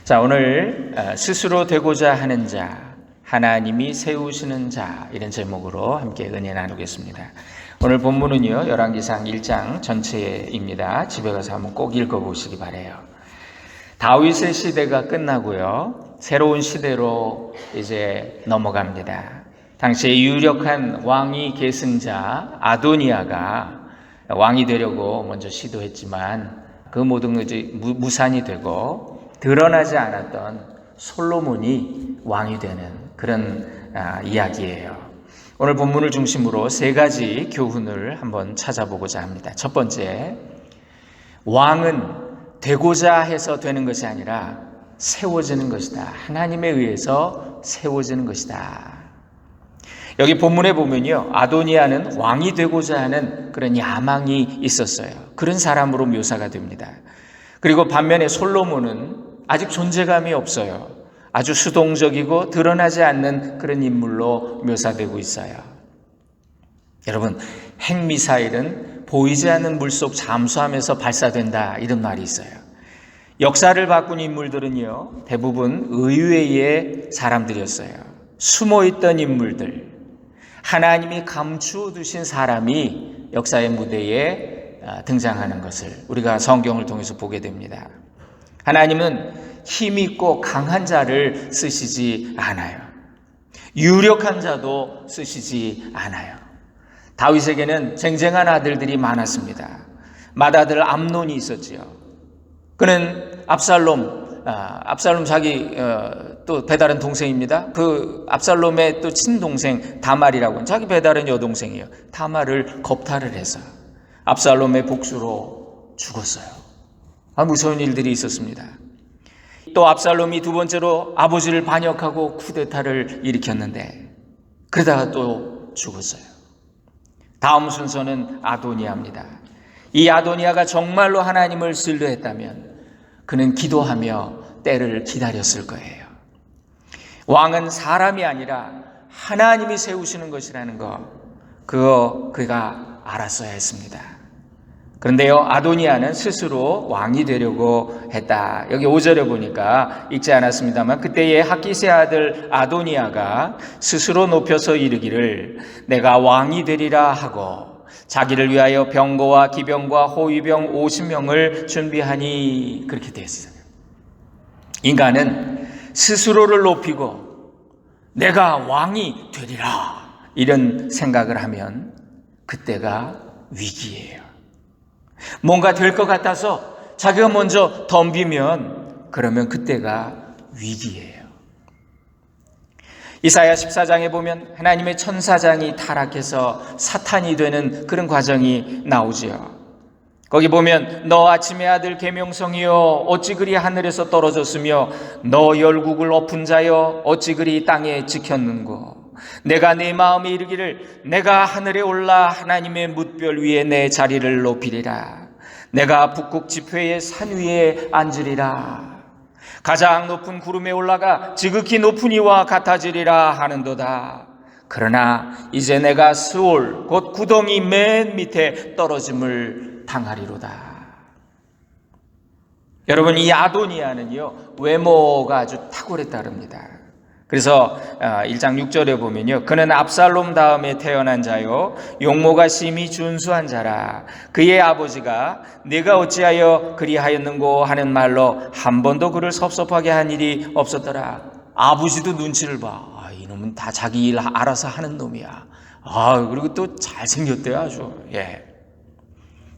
자, 오늘 스스로 되고자 하는 자, 하나님이 세우시는 자, 이런 제목으로 함께 은혜 나누겠습니다. 오늘 본문은요, 열왕기상 1장 전체입니다. 집에 가서 한번 꼭 읽어보시기 바라요. 다윗의 시대가 끝나고요, 새로운 시대로 이제 넘어갑니다. 당시에 유력한 왕위 계승자 아도니아가 왕이 되려고 먼저 시도했지만 그 모든 것이 무산이 되고 드러나지 않았던 솔로몬이 왕이 되는 그런 이야기예요. 오늘 본문을 중심으로 세 가지 교훈을 한번 찾아보고자 합니다. 첫 번째, 왕은 되고자 해서 되는 것이 아니라 세워지는 것이다. 하나님에 의해서 세워지는 것이다. 여기 본문에 보면요, 아도니아는 왕이 되고자 하는 그런 야망이 있었어요. 그런 사람으로 묘사가 됩니다. 그리고 반면에 솔로몬은 아직 존재감이 없어요. 아주 수동적이고 드러나지 않는 그런 인물로 묘사되고 있어요. 여러분, 핵미사일은 보이지 않는 물속 잠수함에서 발사된다, 이런 말이 있어요. 역사를 바꾼 인물들은요, 대부분 의외의 사람들이었어요. 숨어있던 인물들, 하나님이 감추어 두신 사람이 역사의 무대에 등장하는 것을 우리가 성경을 통해서 보게 됩니다. 하나님은 힘있고 강한 자를 쓰시지 않아요. 유력한 자도 쓰시지 않아요. 다윗에게는 쟁쟁한 아들들이 많았습니다. 맏아들 암논이 있었지요. 그는 압살롬 자기 또 배다른 동생입니다. 그 압살롬의 또 친동생 다말이라고, 자기 배다른 여동생이에요. 다말을 겁탈을 해서 압살롬의 복수로 죽었어요. 무서운 일들이 있었습니다. 또 압살롬이 두 번째로 아버지를 반역하고 쿠데타를 일으켰는데 그러다가 또 죽었어요. 다음 순서는 아도니아입니다. 이 아도니아가 정말로 하나님을 신뢰했다면 그는 기도하며 때를 기다렸을 거예요. 왕은 사람이 아니라 하나님이 세우시는 것이라는 거, 그가 알았어야 했습니다. 그런데요, 아도니아는 스스로 왕이 되려고 했다. 여기 5절에 보니까 읽지 않았습니다만, 그때의 학기스의 아들 아도니아가 스스로 높여서 이르기를 내가 왕이 되리라 하고 자기를 위하여 병거와 기병과 호위병 50명을 준비하니, 그렇게 되어 있어요. 인간은 스스로를 높이고 내가 왕이 되리라, 이런 생각을 하면 그때가 위기예요. 뭔가 될 것 같아서 자기가 먼저 덤비면 그러면 그때가 위기예요. 이사야 14장에 보면 하나님의 천사장이 타락해서 사탄이 되는 그런 과정이 나오지요. 거기 보면 너 아침의 아들 계명성이여 어찌 그리 하늘에서 떨어졌으며 너 열국을 엎은 자여 어찌 그리 땅에 지켰는고, 내가 내 마음에 이르기를 내가 하늘에 올라 하나님의 뭇별 위에 내 자리를 높이리라. 내가 북극 지폐의 산 위에 앉으리라. 가장 높은 구름에 올라가 지극히 높은 이와 같아지리라 하는도다. 그러나 이제 내가 스올 곧 구덩이 맨 밑에 떨어짐을 당하리로다. 여러분, 이 아도니아는요, 외모가 아주 탁월했다 그럽니다. 그래서 1장 6절에 보면요, 그는 압살롬 다음에 태어난 자요 용모가 심히 준수한 자라. 그의 아버지가 네가 어찌하여 그리하였는고 하는 말로 한 번도 그를 섭섭하게 한 일이 없었더라. 아버지도 눈치를 봐. 이놈은 다 자기 일 알아서 하는 놈이야. 그리고 또 잘생겼대요, 아주. 예.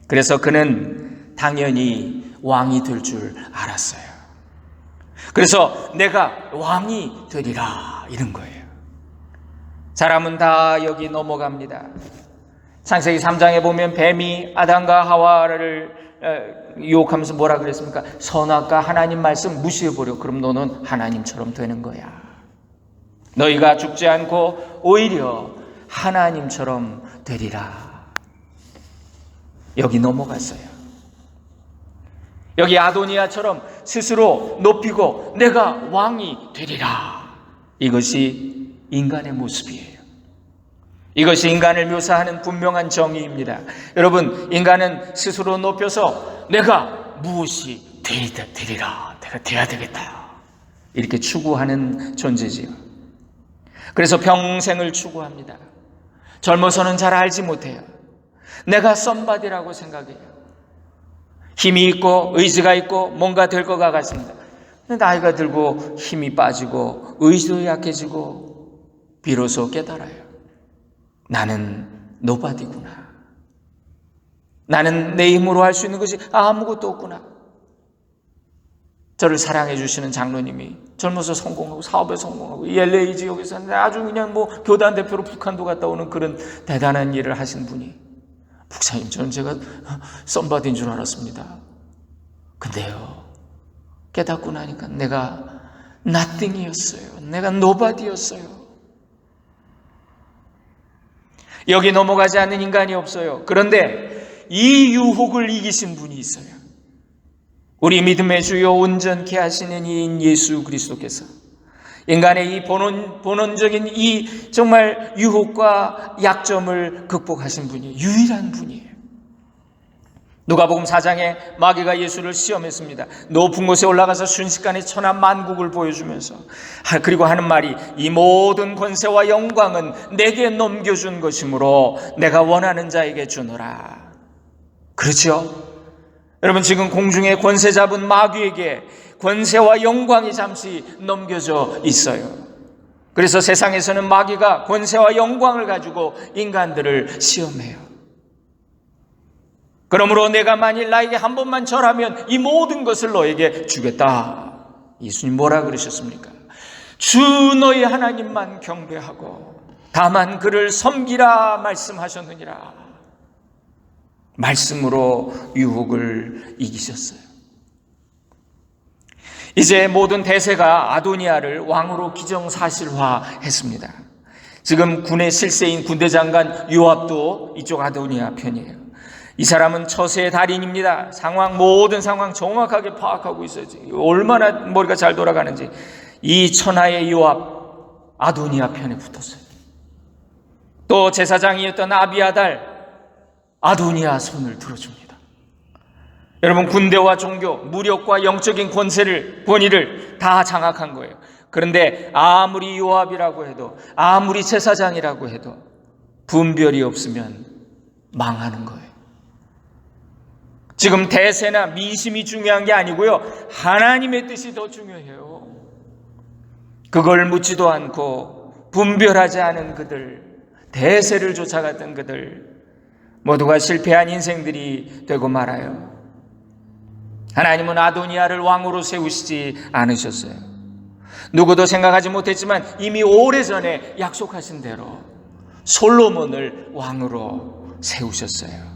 그래서 그는 당연히 왕이 될 줄 알았어요. 그래서 내가 왕이 되리라, 이런 거예요. 사람은 다 여기 넘어갑니다. 창세기 3장에 보면 뱀이 아담과 하와를 유혹하면서 뭐라 그랬습니까? 선악과 하나님 말씀 무시해버려. 그럼 너는 하나님처럼 되는 거야. 너희가 죽지 않고 오히려 하나님처럼 되리라. 여기 넘어갔어요. 여기 아도니아처럼 스스로 높이고 내가 왕이 되리라. 이것이 인간의 모습이에요. 이것이 인간을 묘사하는 분명한 정의입니다. 여러분, 인간은 스스로 높여서 내가 무엇이 되리라, 내가 돼야 되겠다, 이렇게 추구하는 존재지요. 그래서 평생을 추구합니다. 젊어서는 잘 알지 못해요. 내가 썸바디라고 생각해요. 힘이 있고 의지가 있고 뭔가 될 것 같습니다. 근데 나이가 들고 힘이 빠지고 의지도 약해지고 비로소 깨달아요. 나는 노바디구나. 나는 내 힘으로 할 수 있는 것이 아무것도 없구나. 저를 사랑해 주시는 장로님이 젊어서 성공하고 사업에 성공하고 LA 지역에서 아주 그냥 교단 대표로 북한도 갔다 오는 그런 대단한 일을 하신 분이, 목사님, 저는 제가 썸바디인 줄 알았습니다. 근데요, 깨닫고 나니까 내가 nothing이었어요. 내가 nobody였어요. 여기 넘어가지 않는 인간이 없어요. 그런데 이 유혹을 이기신 분이 있어요. 우리 믿음의 주요 온전케 하시는 이인 예수 그리스도께서 인간의 이 본원적인 이 정말 유혹과 약점을 극복하신 분이에요. 유일한 분이에요. 누가복음 4장에 마귀가 예수를 시험했습니다. 높은 곳에 올라가서 순식간에 천하 만국을 보여주면서 그리고 하는 말이, 이 모든 권세와 영광은 내게 넘겨준 것이므로 내가 원하는 자에게 주노라. 그렇죠? 여러분, 지금 공중에 권세 잡은 마귀에게 권세와 영광이 잠시 넘겨져 있어요. 그래서 세상에서는 마귀가 권세와 영광을 가지고 인간들을 시험해요. 그러므로 내가 만일 나에게 한 번만 절하면 이 모든 것을 너에게 주겠다. 예수님 뭐라 그러셨습니까? 주 너희 하나님만 경배하고 다만 그를 섬기라 말씀하셨느니라. 말씀으로 유혹을 이기셨어요. 이제 모든 대세가 아도니아를 왕으로 기정사실화했습니다. 지금 군의 실세인 군대장관 요압도 이쪽 아도니아 편이에요. 이 사람은 처세의 달인입니다. 모든 상황 정확하게 파악하고 있어야지. 얼마나 머리가 잘 돌아가는지. 이 천하의 요압, 아도니아 편에 붙었어요. 또 제사장이었던 아비아달, 아도니아 손을 들어줍니다. 여러분, 군대와 종교, 무력과 영적인 권위를 다 장악한 거예요. 그런데 아무리 요압이라고 해도, 아무리 제사장이라고 해도 분별이 없으면 망하는 거예요. 지금 대세나 민심이 중요한 게 아니고요, 하나님의 뜻이 더 중요해요. 그걸 묻지도 않고 분별하지 않은 그들, 대세를 쫓아갔던 그들 모두가 실패한 인생들이 되고 말아요. 하나님은 아도니아를 왕으로 세우시지 않으셨어요. 누구도 생각하지 못했지만 이미 오래전에 약속하신 대로 솔로몬을 왕으로 세우셨어요.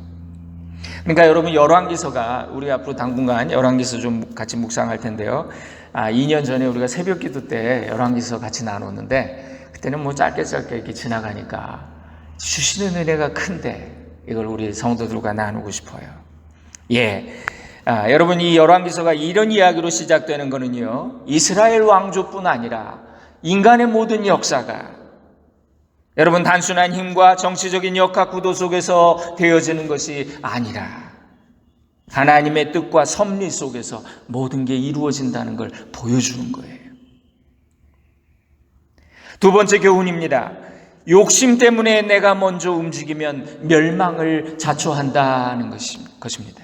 그러니까 여러분, 열왕기서가, 우리 앞으로 당분간 열왕기서 좀 같이 묵상할 텐데요. 2년 전에 우리가 새벽 기도 때 열왕기서 같이 나눴는데, 그때는 짧게 이렇게 지나가니까 주시는 은혜가 큰데 이걸 우리 성도들과 나누고 싶어요. 여러분, 이 열왕기서가 이런 이야기로 시작되는 거는요, 이스라엘 왕조뿐 아니라 인간의 모든 역사가 여러분 단순한 힘과 정치적인 역학 구도 속에서 되어지는 것이 아니라 하나님의 뜻과 섭리 속에서 모든 게 이루어진다는 걸 보여주는 거예요. 두 번째 교훈입니다. 욕심 때문에 내가 먼저 움직이면 멸망을 자초한다는 것입니다.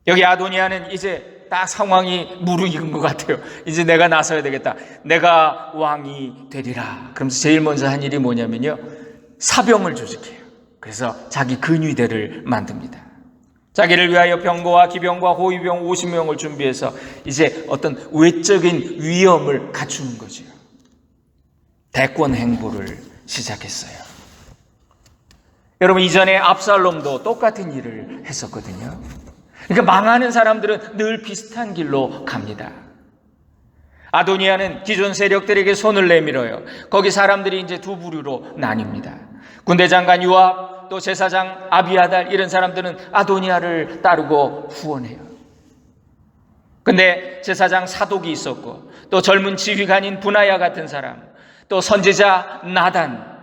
여기 아도니아는 이제 딱 상황이 무르익은 것 같아요. 이제 내가 나서야 되겠다. 내가 왕이 되리라. 그러면서 제일 먼저 한 일이 뭐냐면요, 사병을 조직해요. 그래서 자기 근위대를 만듭니다. 자기를 위하여 병거와 기병과 호위병 50명을 준비해서 이제 어떤 외적인 위엄을 갖추는 거죠. 대권 행보를 시작했어요. 여러분, 이전에 압살롬도 똑같은 일을 했었거든요. 그러니까 망하는 사람들은 늘 비슷한 길로 갑니다. 아도니아는 기존 세력들에게 손을 내밀어요. 거기 사람들이 이제 두 부류로 나뉩니다. 군대장관 요압, 또 제사장 아비아달, 이런 사람들은 아도니아를 따르고 후원해요. 근데 제사장 사독이 있었고, 또 젊은 지휘관인 분하야 같은 사람, 또 선지자 나단,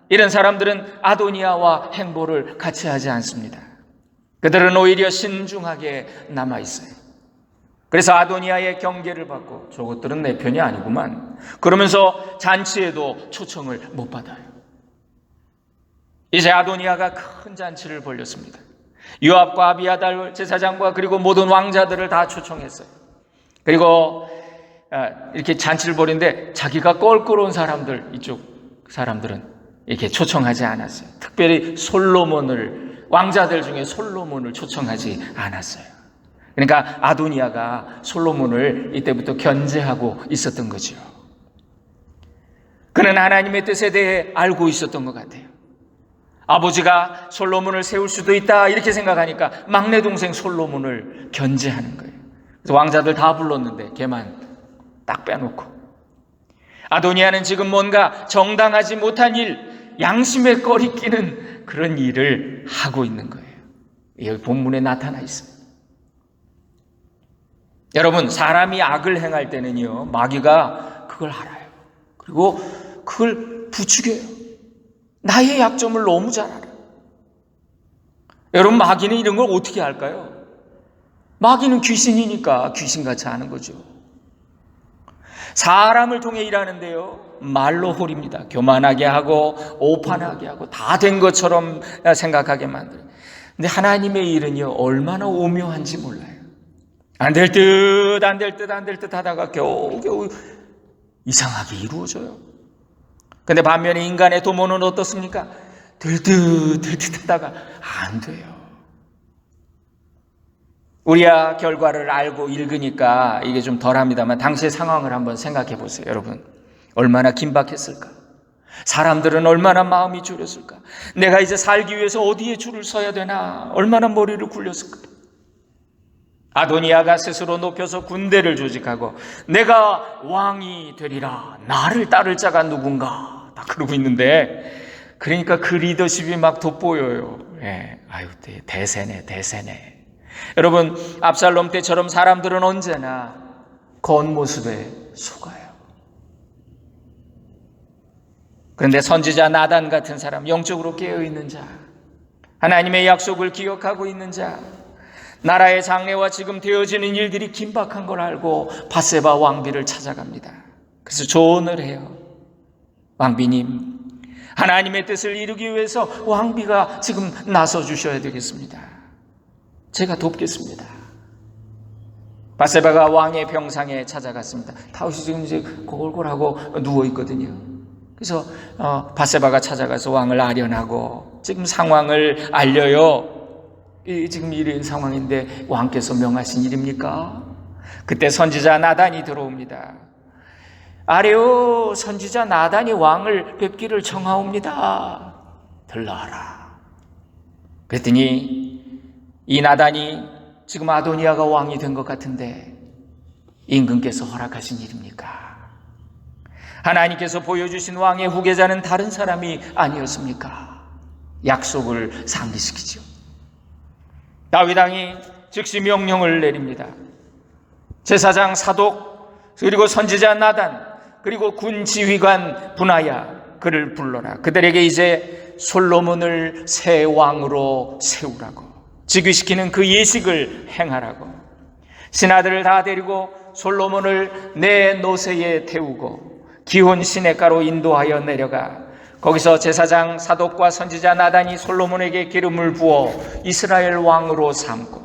이런 사람들은 아도니아와 행보를 같이 하지 않습니다. 그들은 오히려 신중하게 남아있어요. 그래서 아도니아의 경계를 받고 저것들은 내 편이 아니구만 그러면서 잔치에도 초청을 못 받아요. 이제 아도니아가 큰 잔치를 벌였습니다. 요압과 아비아달 제사장과 그리고 모든 왕자들을 다 초청했어요. 그리고 이렇게 잔치를 벌이는데 자기가 껄끄러운 사람들, 이쪽 사람들은 이렇게 초청하지 않았어요. 특별히 왕자들 중에 솔로몬을 초청하지 않았어요. 그러니까 아도니아가 솔로몬을 이때부터 견제하고 있었던 거죠. 그는 하나님의 뜻에 대해 알고 있었던 것 같아요. 아버지가 솔로몬을 세울 수도 있다 이렇게 생각하니까 막내 동생 솔로몬을 견제하는 거예요. 그래서 왕자들 다 불렀는데 걔만 딱 빼놓고, 아도니아는 지금 뭔가 정당하지 못한 일, 양심에 꺼리 끼는 그런 일을 하고 있는 거예요. 여기 본문에 나타나 있습니다. 여러분, 사람이 악을 행할 때는요, 마귀가 그걸 알아요. 그리고 그걸 부추겨요. 나의 약점을 너무 잘 알아요. 여러분, 마귀는 이런 걸 어떻게 할까요? 마귀는 귀신이니까 귀신같이 하는 거죠. 사람을 통해 일하는데요, 말로 홀입니다. 교만하게 하고 오판하게 하고 다 된 것처럼 생각하게 만들어요. 근데 하나님의 일은요, 얼마나 오묘한지 몰라요. 안 될 듯 하다가 겨우 이상하게 이루어져요. 근데 반면에 인간의 도모는 어떻습니까? 될 듯 하다가 안 돼요. 우리야 결과를 알고 읽으니까 이게 좀 덜합니다만 당시의 상황을 한번 생각해 보세요. 여러분, 얼마나 긴박했을까? 사람들은 얼마나 마음이 졸였을까? 내가 이제 살기 위해서 어디에 줄을 서야 되나? 얼마나 머리를 굴렸을까? 아도니아가 스스로 높여서 군대를 조직하고 내가 왕이 되리라, 나를 따를 자가 누군가, 딱 그러고 있는데, 그러니까 그 리더십이 막 돋보여요. 대세네. 여러분, 압살롬 때처럼 사람들은 언제나 겉모습에 속아요. 그런데 선지자 나단 같은 사람, 영적으로 깨어있는 자, 하나님의 약속을 기억하고 있는 자, 나라의 장래와 지금 되어지는 일들이 긴박한 걸 알고 밧세바 왕비를 찾아갑니다. 그래서 조언을 해요. 왕비님, 하나님의 뜻을 이루기 위해서 왕비가 지금 나서 주셔야 되겠습니다. 제가 돕겠습니다. 밧세바가 왕의 병상에 찾아갔습니다. 다윗이 지금 이제 골골하고 누워 있거든요. 그래서 밧세바가 찾아가서 왕을 아련하고 지금 상황을 알려요. 지금 이런 상황인데 왕께서 명하신 일입니까? 그때 선지자 나단이 들어옵니다. 아래요, 선지자 나단이 왕을 뵙기를 청하옵니다. 들러하라. 그랬더니 이 나단이 지금 아도니아가 왕이 된 것 같은데 임금께서 허락하신 일입니까? 하나님께서 보여주신 왕의 후계자는 다른 사람이 아니었습니까? 약속을 상기시키죠. 다윗 왕이 즉시 명령을 내립니다. 제사장 사독, 그리고 선지자 나단, 그리고 군 지휘관 분하야, 그를 불러라. 그들에게 이제 솔로몬을 새 왕으로 세우라고, 즉위시키는 그 예식을 행하라고. 신하들을 다 데리고 솔로몬을 내 노새에 태우고 기혼 시냇가로 인도하여 내려가 거기서 제사장 사독과 선지자 나단이 솔로몬에게 기름을 부어 이스라엘 왕으로 삼고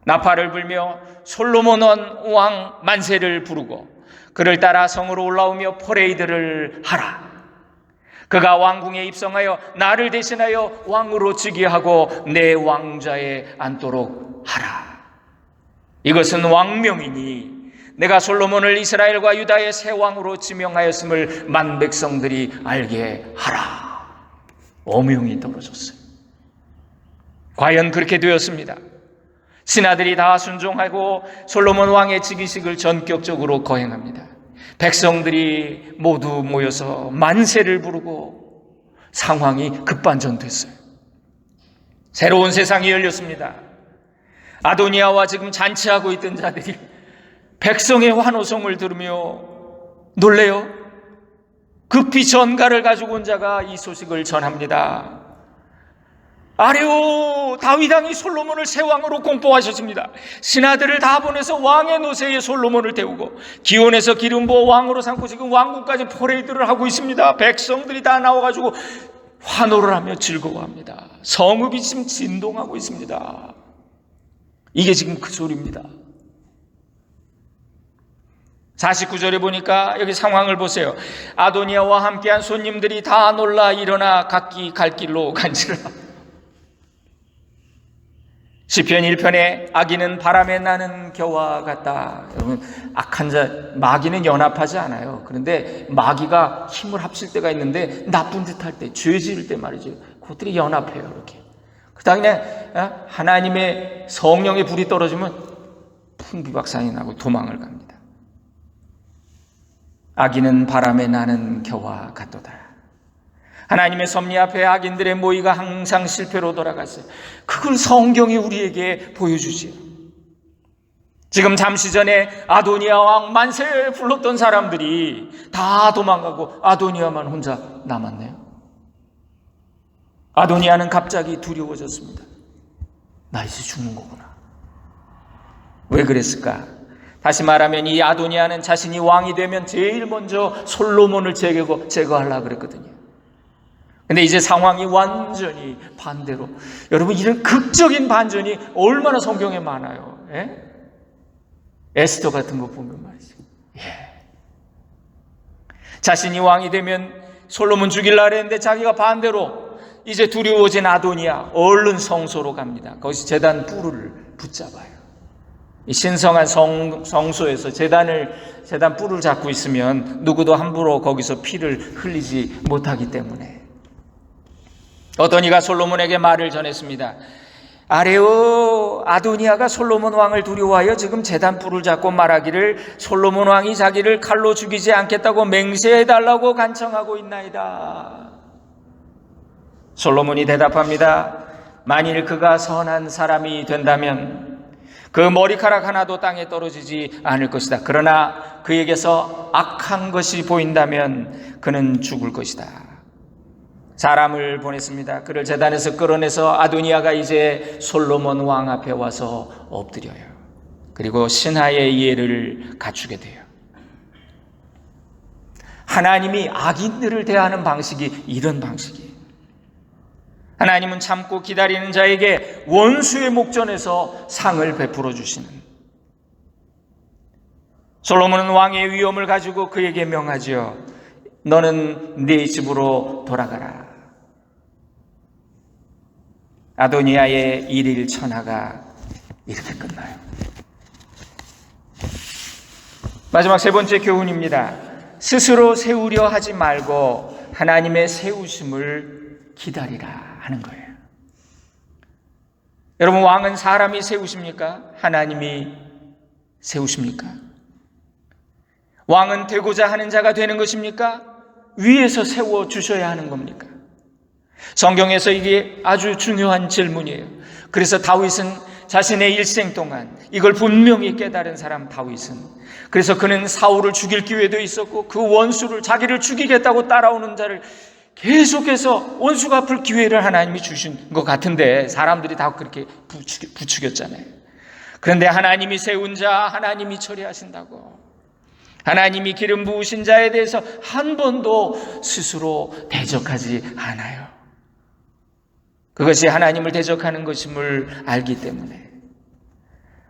나팔을 불며 솔로몬 왕 만세를 부르고 그를 따라 성으로 올라오며 퍼레이드를 하라. 그가 왕궁에 입성하여 나를 대신하여 왕으로 즉위하고 내 왕좌에 앉도록 하라. 이것은 왕명이니 내가 솔로몬을 이스라엘과 유다의 새 왕으로 지명하였음을 만 백성들이 알게 하라. 어명이 떨어졌어요. 과연 그렇게 되었습니다. 신하들이 다 순종하고 솔로몬 왕의 즉위식을 전격적으로 거행합니다. 백성들이 모두 모여서 만세를 부르고 상황이 급반전됐어요. 새로운 세상이 열렸습니다. 아도니아와 지금 잔치하고 있던 자들이 백성의 환호성을 들으며 놀래요. 급히 전가를 가지고 온 자가 이 소식을 전합니다. 아뢰오, 다윗 왕이 솔로몬을 새 왕으로 공포하셨습니다. 신하들을 다 보내서 왕의 노새에 솔로몬을 태우고 기온에서 기름 부어 왕으로 삼고 지금 왕궁까지 퍼레이드를 하고 있습니다. 백성들이 다 나와가지고 환호를 하며 즐거워합니다. 성읍이 지금 진동하고 있습니다. 이게 지금 그 소리입니다. 49절에 보니까 여기 상황을 보세요. 아도니아와 함께한 손님들이 다 놀라 일어나 각기 갈 길로 간지라. 시편 1편에 아기는 바람에 나는 겨와 같다. 여러분, 악한 자, 마귀는 연합하지 않아요. 그런데 마귀가 힘을 합칠 때가 있는데 나쁜 짓 할 때, 죄 지을 때 말이죠. 그것들이 연합해요. 이렇게. 그 다음에 하나님의 성령의 불이 떨어지면 풍비박산이 나고 도망을 갑니다. 아기는 바람에 나는 겨와 같도다. 하나님의 섭리 앞에 악인들의 모의가 항상 실패로 돌아갔어요. 그걸 성경이 우리에게 보여주지요. 지금 잠시 전에 아도니아 왕 만세 불렀던 사람들이 다 도망가고 아도니아만 혼자 남았네요. 아도니아는 갑자기 두려워졌습니다. 나 이제 죽는 거구나. 왜 그랬을까? 다시 말하면 이 아도니아는 자신이 왕이 되면 제일 먼저 솔로몬을 제거하려고 그랬거든요. 근데 이제 상황이 완전히 반대로. 여러분, 이런 극적인 반전이 얼마나 성경에 많아요. 예? 에스더 같은 거 보면 말이죠. 예. 자신이 왕이 되면 솔로몬 죽일라 그랬는데 자기가 반대로 이제 두려워진 아도니아 얼른 성소로 갑니다. 거기서 제단 뿔을 붙잡아요. 이 신성한 성소에서 제단 뿔을 잡고 있으면 누구도 함부로 거기서 피를 흘리지 못하기 때문에. 어떤 이가 솔로몬에게 말을 전했습니다. 아뢰오, 아도니아가 솔로몬 왕을 두려워하여 지금 제단 뿔을 잡고 말하기를 솔로몬 왕이 자기를 칼로 죽이지 않겠다고 맹세해달라고 간청하고 있나이다. 솔로몬이 대답합니다. 만일 그가 선한 사람이 된다면 그 머리카락 하나도 땅에 떨어지지 않을 것이다. 그러나 그에게서 악한 것이 보인다면 그는 죽을 것이다. 사람을 보냈습니다. 그를 제단에서 끌어내서 아도니아가 이제 솔로몬 왕 앞에 와서 엎드려요. 그리고 신하의 이해를 갖추게 돼요. 하나님이 악인들을 대하는 방식이 이런 방식이에요. 하나님은 참고 기다리는 자에게 원수의 목전에서 상을 베풀어 주시는. 솔로몬은 왕의 위엄을 가지고 그에게 명하지요. 너는 네 집으로 돌아가라. 아도니아의 일일 천하가 이렇게 끝나요. 마지막 세 번째 교훈입니다. 스스로 세우려 하지 말고 하나님의 세우심을 기다리라 하는 거예요. 여러분, 왕은 사람이 세우십니까? 하나님이 세우십니까? 왕은 되고자 하는 자가 되는 것입니까? 위에서 세워 주셔야 하는 겁니까? 성경에서 이게 아주 중요한 질문이에요. 그래서 다윗은 자신의 일생 동안 이걸 분명히 깨달은 사람 다윗은, 그래서 그는 사울을 죽일 기회도 있었고 그 원수를, 자기를 죽이겠다고 따라오는 자를 계속해서 원수가 아플 기회를 하나님이 주신 것 같은데 사람들이 다 그렇게 부추겼잖아요. 그런데 하나님이 세운 자 하나님이 처리하신다고. 하나님이 기름 부으신 자에 대해서 한 번도 스스로 대적하지 않아요. 그것이 하나님을 대적하는 것임을 알기 때문에.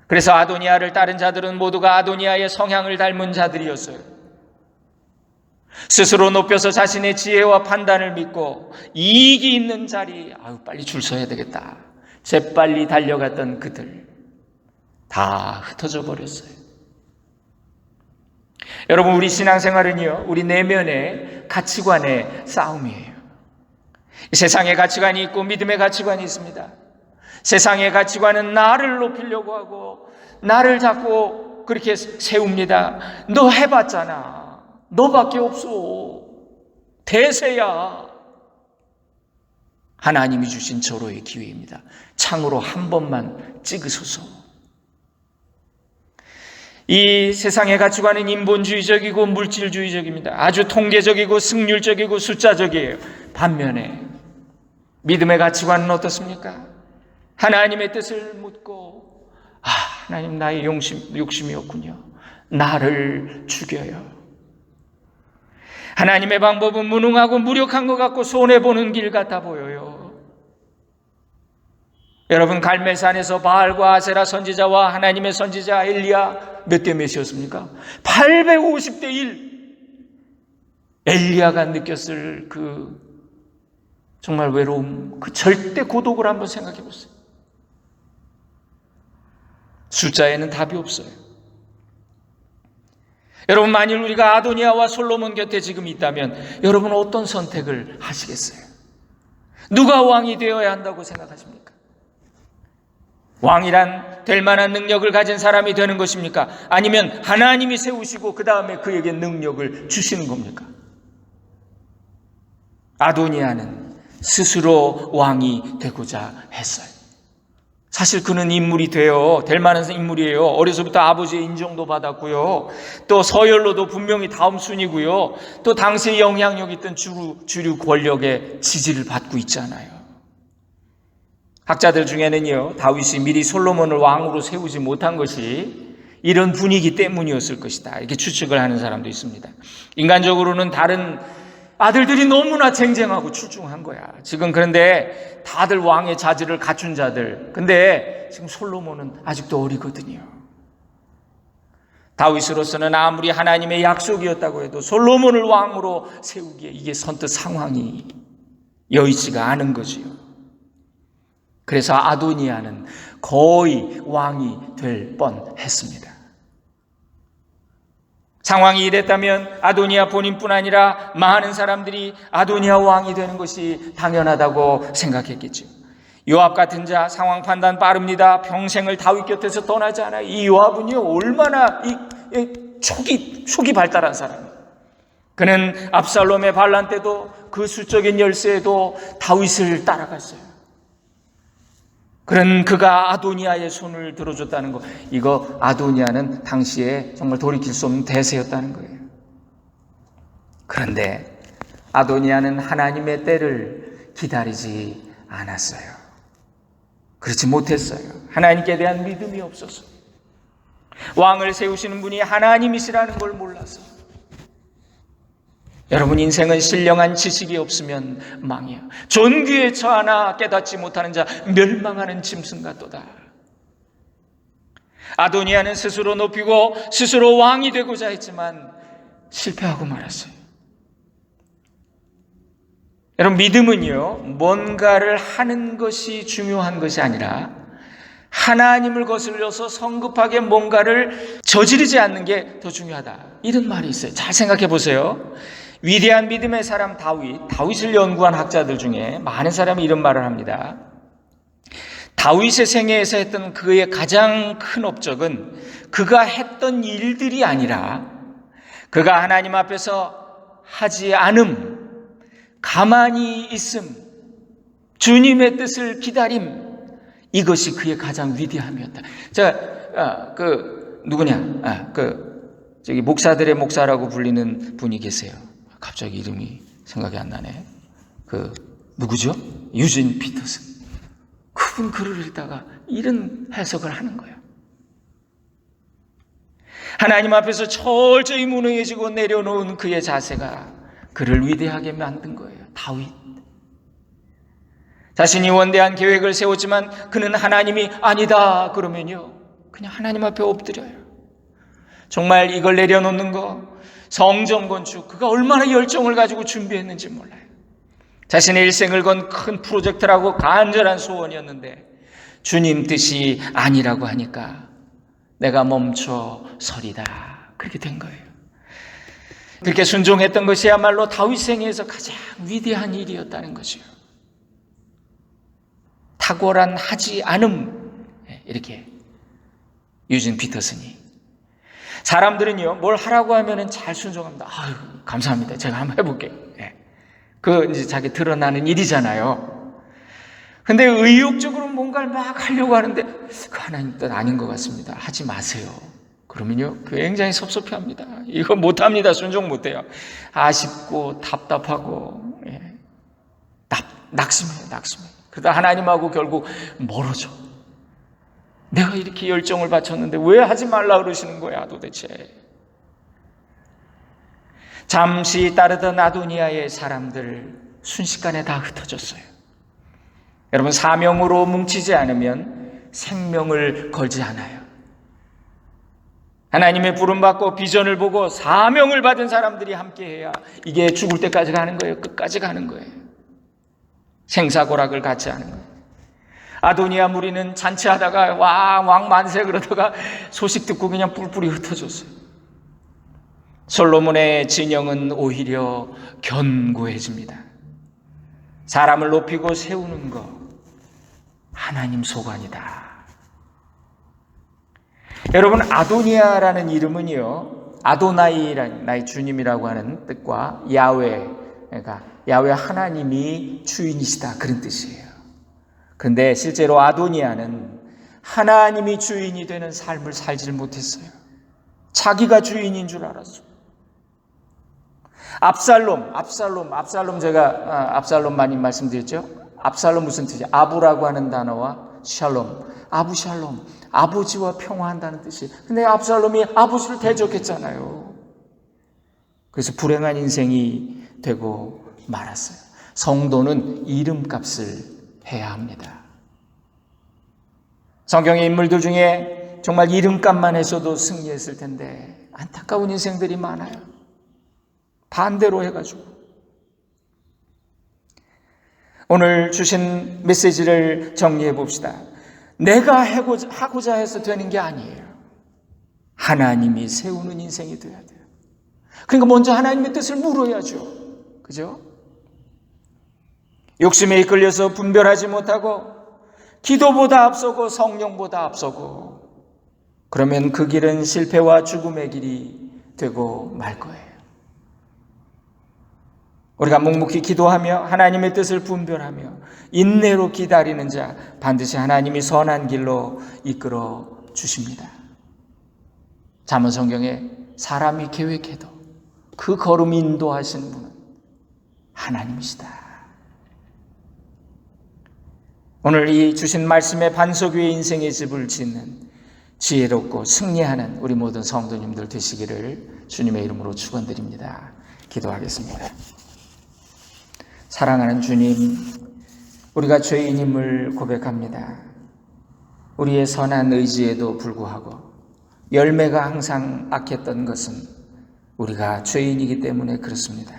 그래서 아도니아를 따른 자들은 모두가 아도니아의 성향을 닮은 자들이었어요. 스스로 높여서 자신의 지혜와 판단을 믿고 이익이 있는 자리, 빨리 줄 서야 되겠다, 재빨리 달려갔던 그들 다 흩어져 버렸어요. 여러분, 우리 신앙생활은요, 우리 내면의 가치관의 싸움이에요. 세상의 가치관이 있고 믿음의 가치관이 있습니다. 세상의 가치관은 나를 높이려고 하고 나를 자꾸 그렇게 세웁니다. 너 해봤잖아. 너밖에 없어. 대세야. 하나님이 주신 절호의 기회입니다. 창으로 한 번만 찍으소서. 이 세상의 가치관은 인본주의적이고 물질주의적입니다. 아주 통계적이고 승률적이고 숫자적이에요. 반면에 믿음의 가치관은 어떻습니까? 하나님의 뜻을 묻고 하나님 나의 욕심이었군요. 나를 죽여요. 하나님의 방법은 무능하고 무력한 것 같고 손해보는 길 같아 보여요. 여러분, 갈멜산에서 바알과 아세라 선지자와 하나님의 선지자 엘리야 몇 대 몇이었습니까? 850대 1. 엘리야가 느꼈을 그 정말 외로움, 그 절대 고독을 한번 생각해 보세요. 숫자에는 답이 없어요. 여러분, 만일 우리가 아도니아와 솔로몬 곁에 지금 있다면 여러분 어떤 선택을 하시겠어요? 누가 왕이 되어야 한다고 생각하십니까? 왕이란 될 만한 능력을 가진 사람이 되는 것입니까? 아니면 하나님이 세우시고 그 다음에 그에게 능력을 주시는 겁니까? 아도니아는 스스로 왕이 되고자 했어요. 사실 그는 인물이 될 만한 인물이에요. 어려서부터 아버지의 인정도 받았고요. 또 서열로도 분명히 다음 순위고요. 또 당시에 영향력 있던 주류 권력의 지지를 받고 있잖아요. 학자들 중에는요, 다윗이 미리 솔로몬을 왕으로 세우지 못한 것이 이런 분위기 때문이었을 것이다, 이렇게 추측을 하는 사람도 있습니다. 인간적으로는 다른 아들들이 너무나 쟁쟁하고 출중한 거야. 지금 그런데 다들 왕의 자질을 갖춘 자들. 근데 지금 솔로몬은 아직도 어리거든요. 다윗으로서는 아무리 하나님의 약속이었다고 해도 솔로몬을 왕으로 세우기에 이게 선뜻 상황이 여의치가 않은 거지요. 그래서 아도니아는 거의 왕이 될 뻔했습니다. 상황이 이랬다면 아도니아 본인뿐 아니라 많은 사람들이 아도니아 왕이 되는 것이 당연하다고 생각했겠죠. 요압 같은 자, 상황 판단 빠릅니다. 평생을 다윗 곁에서 떠나지 않아요. 이 요압은요, 얼마나 촉이 발달한 사람이에요. 그는 압살롬의 반란 때도 그 수적인 열세에도 다윗을 따라갔어요. 그런 그가 아도니아의 손을 들어줬다는 거, 이거 아도니아는 당시에 정말 돌이킬 수 없는 대세였다는 거예요. 그런데 아도니아는 하나님의 때를 기다리지 않았어요. 그렇지 못했어요. 하나님께 대한 믿음이 없었어요. 왕을 세우시는 분이 하나님이시라는 걸 몰랐어요. 여러분, 인생은 신령한 지식이 없으면 망이야. 존귀에 처하나 깨닫지 못하는 자 멸망하는 짐승 같도다. 아도니아는 스스로 높이고 스스로 왕이 되고자 했지만 실패하고 말았어요. 여러분, 믿음은요, 뭔가를 하는 것이 중요한 것이 아니라 하나님을 거슬려서 성급하게 뭔가를 저지르지 않는 게 더 중요하다, 이런 말이 있어요. 잘 생각해 보세요. 위대한 믿음의 사람 다윗을 연구한 학자들 중에 많은 사람이 이런 말을 합니다. 다윗의 생애에서 했던 그의 가장 큰 업적은 그가 했던 일들이 아니라 그가 하나님 앞에서 하지 않음, 가만히 있음, 주님의 뜻을 기다림, 이것이 그의 가장 위대함이었다. 저기 목사들의 목사라고 불리는 분이 계세요. 갑자기 이름이 생각이 안 나네. 누구죠? 유진 피터슨. 그분 글을 읽다가 이런 해석을 하는 거예요. 하나님 앞에서 철저히 무능해지고 내려놓은 그의 자세가 그를 위대하게 만든 거예요. 다윗. 자신이 원대한 계획을 세웠지만 그는 하나님이 아니다 그러면요, 그냥 하나님 앞에 엎드려요. 정말 이걸 내려놓는 거, 성전 건축, 그가 얼마나 열정을 가지고 준비했는지 몰라요. 자신의 일생을 건 큰 프로젝트라고 간절한 소원이었는데 주님 뜻이 아니라고 하니까 내가 멈춰 서리다, 그렇게 된 거예요. 그렇게 순종했던 것이야말로 다윗 생애에서 가장 위대한 일이었다는 거죠. 탁월한 하지 않음, 이렇게 유진 피터슨이. 사람들은요, 뭘 하라고 하면은 잘 순종합니다. 아유, 감사합니다. 제가 한번 해볼게요. 이제 자기 드러나는 일이잖아요. 근데 의욕적으로 뭔가를 막 하려고 하는데 그 하나님 뜻 아닌 것 같습니다. 하지 마세요. 그러면요, 굉장히 섭섭해합니다. 이거 못합니다. 순종 못해요. 아쉽고 답답하고 낙심해. 그러다 하나님하고 결국 멀어져. 내가 이렇게 열정을 바쳤는데 왜 하지 말라 그러시는 거야 도대체. 잠시 따르던 아도니아의 사람들 순식간에 다 흩어졌어요. 여러분, 사명으로 뭉치지 않으면 생명을 걸지 않아요. 하나님의 부름받고 비전을 보고 사명을 받은 사람들이 함께해야 이게 죽을 때까지 가는 거예요. 끝까지 가는 거예요. 생사고락을 같이 하는 거예요. 아도니아 무리는 잔치하다가 왕 만세 그러다가 소식 듣고 그냥 뿔뿔이 흩어졌어요. 솔로몬의 진영은 오히려 견고해집니다. 사람을 높이고 세우는 것, 하나님 소관이다. 여러분, 아도니아라는 이름은요, 아도나이라는 나의 주님이라고 하는 뜻과 야훼, 그러니까 야훼 하나님이 주인이시다 그런 뜻이에요. 그런데 실제로 아도니아는 하나님이 주인이 되는 삶을 살지를 못했어요. 자기가 주인인 줄 알았어요. 압살롬 제가 압살롬 많이 말씀드렸죠. 압살롬 무슨 뜻이에요? 아부라고 하는 단어와 샬롬, 아부샬롬, 아버지와 평화한다는 뜻이에요. 근데 압살롬이 아버지를 대적했잖아요. 그래서 불행한 인생이 되고 말았어요. 성도는 이름값을 해야 합니다. 성경의 인물들 중에 정말 이름값만 했어도 승리했을 텐데 안타까운 인생들이 많아요. 반대로 해가지고. 오늘 주신 메시지를 정리해 봅시다. 내가 하고자 해서 되는 게 아니에요. 하나님이 세우는 인생이 돼야 돼요. 그러니까 먼저 하나님의 뜻을 물어야죠. 그죠? 욕심에 이끌려서 분별하지 못하고 기도보다 앞서고 성령보다 앞서고 그러면 그 길은 실패와 죽음의 길이 되고 말 거예요. 우리가 묵묵히 기도하며 하나님의 뜻을 분별하며 인내로 기다리는 자 반드시 하나님이 선한 길로 이끌어 주십니다. 잠언 성경에 사람이 계획해도 그 걸음 인도하시는 분은 하나님이시다. 오늘 이 주신 말씀의 반석 위에 인생의 집을 짓는 지혜롭고 승리하는 우리 모든 성도님들 되시기를 주님의 이름으로 축원드립니다. 기도하겠습니다. 사랑하는 주님, 우리가 죄인임을 고백합니다. 우리의 선한 의지에도 불구하고 열매가 항상 악했던 것은 우리가 죄인이기 때문에 그렇습니다.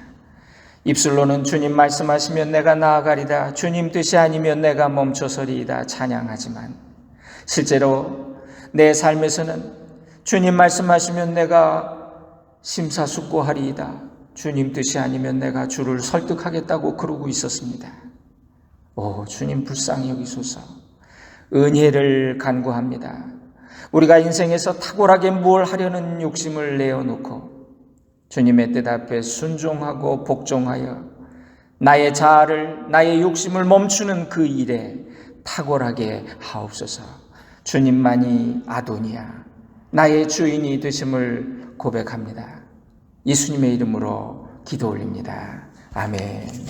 입술로는 주님 말씀하시면 내가 나아가리다, 주님 뜻이 아니면 내가 멈춰서리이다 찬양하지만 실제로 내 삶에서는 주님 말씀하시면 내가 심사숙고하리이다, 주님 뜻이 아니면 내가 주를 설득하겠다고 그러고 있었습니다. 오, 주님 불쌍히 여기소서. 은혜를 간구합니다. 우리가 인생에서 탁월하게 뭘 하려는 욕심을 내어놓고 주님의 뜻 앞에 순종하고 복종하여 나의 자아를, 나의 욕심을 멈추는 그 일에 탁월하게 하옵소서. 주님만이 아도니아, 나의 주인이 되심을 고백합니다. 예수님의 이름으로 기도 올립니다. 아멘.